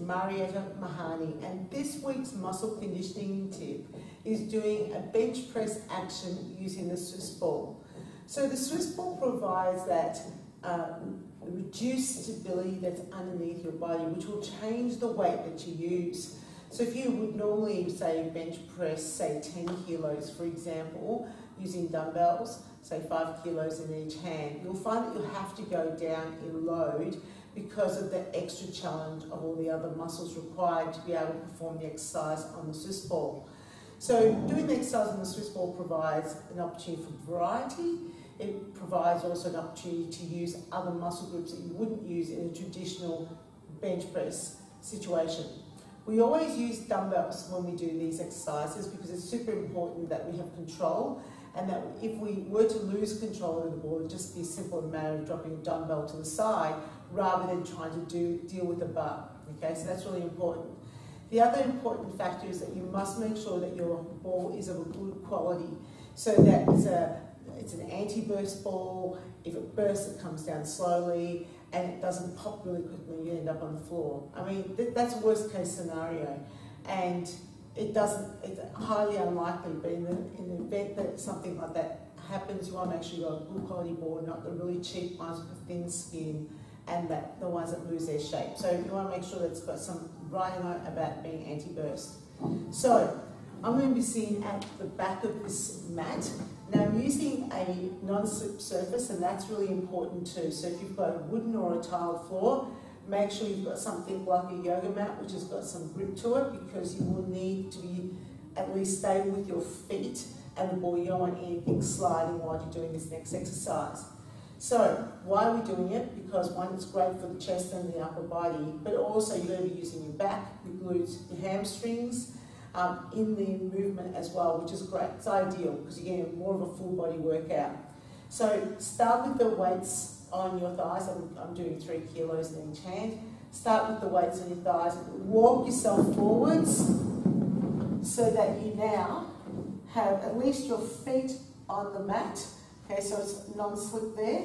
Marietta Mehanni, and this week's muscle conditioning tip is doing a bench press action using the Swiss ball. So the Swiss ball provides that reduced stability that's underneath your body, which will change the weight that you use. So if you would normally say bench press, say 10 kilos, for example, using dumbbells, say 5 kilos in each hand, you'll find that you'll have to go down in load because of the extra challenge of all the other muscles required to be able to perform the exercise on the Swiss ball. So doing the exercise on the Swiss ball provides an opportunity for variety. It provides also an opportunity to use other muscle groups that you wouldn't use in a traditional bench press situation. We always use dumbbells when we do these exercises because it's super important that we have control, and that if we were to lose control of the ball, it would just be a simple matter of dropping a dumbbell to the side rather than trying to deal with the bar. Okay, so that's really important. The other important factor is that you must make sure that your ball is of a good quality, so that it's an anti-burst ball. If it bursts, it comes down slowly, and it doesn't pop really quickly and you end up on the floor. I mean, that's a worst case scenario, and it's highly unlikely, but in the event that something like that happens, you want to make sure you've got a good quality ball, not the really cheap ones with a thin skin, and the ones that lose their shape. So you want to make sure that it's got some writing on it about being anti-burst. So I'm going to be sitting at the back of this mat. Now I'm using a non-slip surface, and that's really important too. So if you've got a wooden or a tiled floor, make sure you've got something like a yoga mat which has got some grip to it, because you will need to be at least stable with your feet and the ball. You don't want anything sliding while you're doing this next exercise. So why are we doing it? Because one, it's great for the chest and the upper body, but also you're going to be using your back, your glutes, your hamstrings, in the movement as well, which is great. It's ideal because you're getting more of a full body workout. So start with the weights on your thighs. I'm doing 3 kilos in each hand. Start with the weights on your thighs. Walk yourself forwards so that you now have at least your feet on the mat. Okay, so it's non-slip there,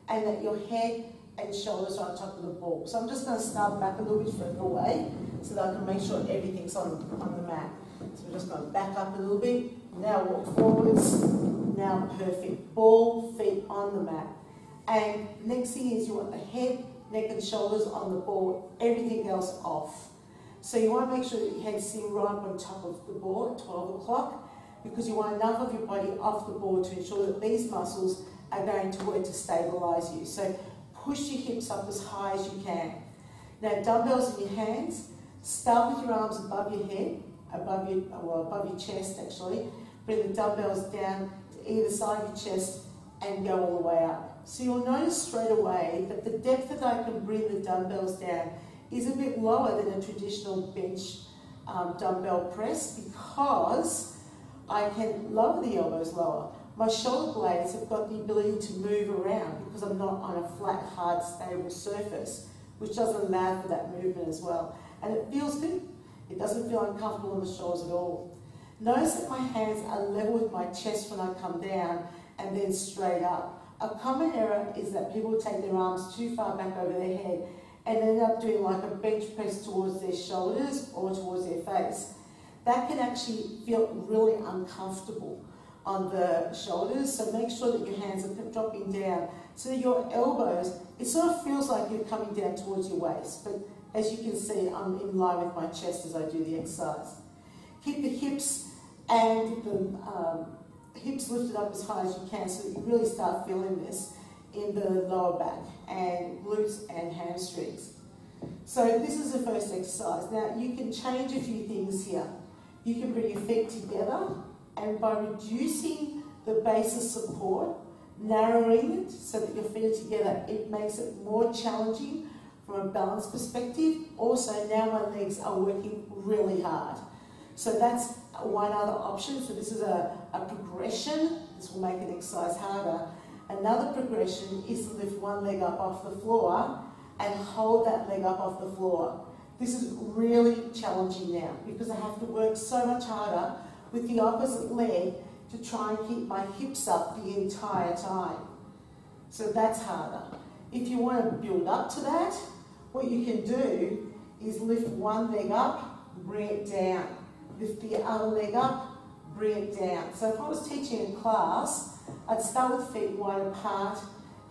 and that your head and shoulders are on top of the ball. So I'm just going to snug back a little bit further away so that I can make sure everything's on the mat. So we're just going to back up a little bit. Now walk forwards. Now perfect. Ball, feet on the mat. And next thing is you want the head, neck and shoulders on the ball, everything else off. So you want to make sure that your head's sitting right up on top of the ball at 12 o'clock, because you want enough of your body off the ball to ensure that these muscles are going to work to stabilise you. So push your hips up as high as you can. Now dumbbells in your hands. Start with your arms above your head, above your chest actually. Bring the dumbbells down to either side of your chest and go all the way up. So you'll notice straight away that the depth that I can bring the dumbbells down is a bit lower than a traditional bench dumbbell press, because I can lower the elbows lower. My shoulder blades have got the ability to move around because I'm not on a flat, hard, stable surface, which doesn't allow for that movement as well. And it feels good. It doesn't feel uncomfortable in the shoulders at all. Notice that my hands are level with my chest when I come down and then straight up. A common error is that people take their arms too far back over their head and end up doing like a bench press towards their shoulders or towards their face. That can actually feel really uncomfortable on the shoulders, so make sure that your hands are dropping down so that your elbows, it sort of feels like you're coming down towards your waist, but as you can see, I'm in line with my chest as I do the exercise. Keep the hips and the hips lifted up as high as you can so that you really start feeling this in the lower back and glutes and hamstrings. So this is the first exercise. Now you can change a few things here. You can bring your feet together, and by reducing the base of support, narrowing it so that your feet are together, it makes it more challenging from a balance perspective. Also, now my legs are working really hard. So that's one other option. So this is a progression. This will make an exercise harder. Another progression is to lift one leg up off the floor and hold that leg up off the floor. This is really challenging now because I have to work so much harder with the opposite leg to try and keep my hips up the entire time. So that's harder. If you want to build up to that, what you can do is lift one leg up, bring it down. Lift the other leg up, bring it down. So if I was teaching a class, I'd start with feet wide apart,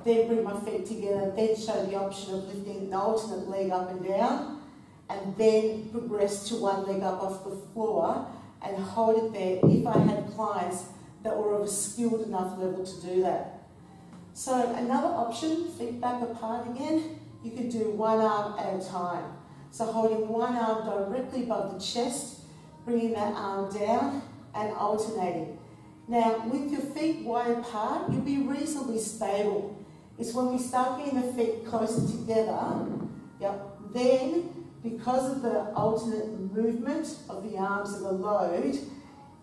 then bring my feet together, then show the option of lifting an alternate leg up and down, and then progress to one leg up off the floor and hold it there if I had clients that were of a skilled enough level to do that. So another option, feet back apart again, you could do one arm at a time. So holding one arm directly above the chest, bringing that arm down and alternating. Now, with your feet wide apart, you'll be reasonably stable. It's when we start getting the feet closer together, then because of the alternate movement of the arms and the load,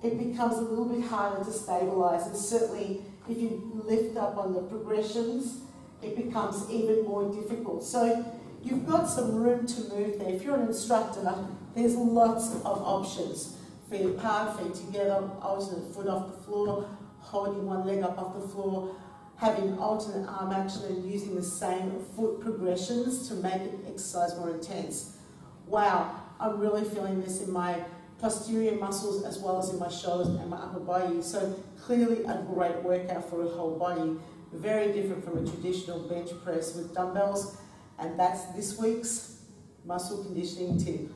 it becomes a little bit harder to stabilise. And certainly, if you lift up on the progressions, it becomes even more difficult. So you've got some room to move there. If you're an instructor, there's lots of options. Feet apart, feet together, alternate foot off the floor, holding one leg up off the floor, having alternate arm action and using the same foot progressions to make the exercise more intense. Wow, I'm really feeling this in my posterior muscles as well as in my shoulders and my upper body. So clearly a great workout for the whole body. Very different from a traditional bench press with dumbbells. And that's this week's muscle conditioning tip.